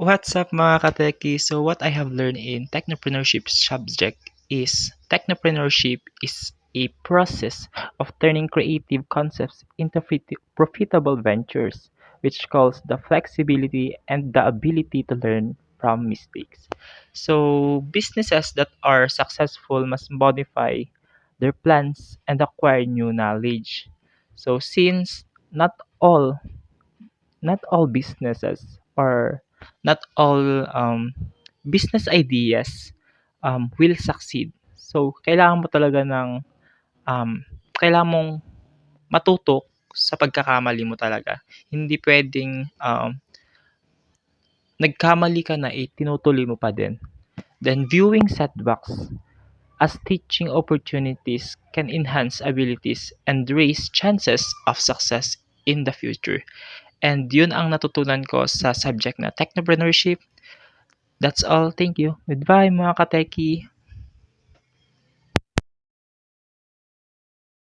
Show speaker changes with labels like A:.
A: What's up mga kateki? So what I have learned in technopreneurship subject is technopreneurship is a process of turning creative concepts into profitable ventures, which calls the flexibility and the ability to learn from mistakes. So businesses that are successful must modify their plans and acquire new knowledge. So since not all businesses or not all business ideas will succeed. So, kailangan mo talaga um, kailangan mong matuto sa pagkakamali mo talaga. Hindi pwedeng nagkamali ka na tinutuloy mo pa din. Then, viewing setbacks as teaching opportunities can enhance abilities and raise chances of success in the future. And yun ang natutunan ko sa subject na technopreneurship. That's all. Thank you. Goodbye mga kateki.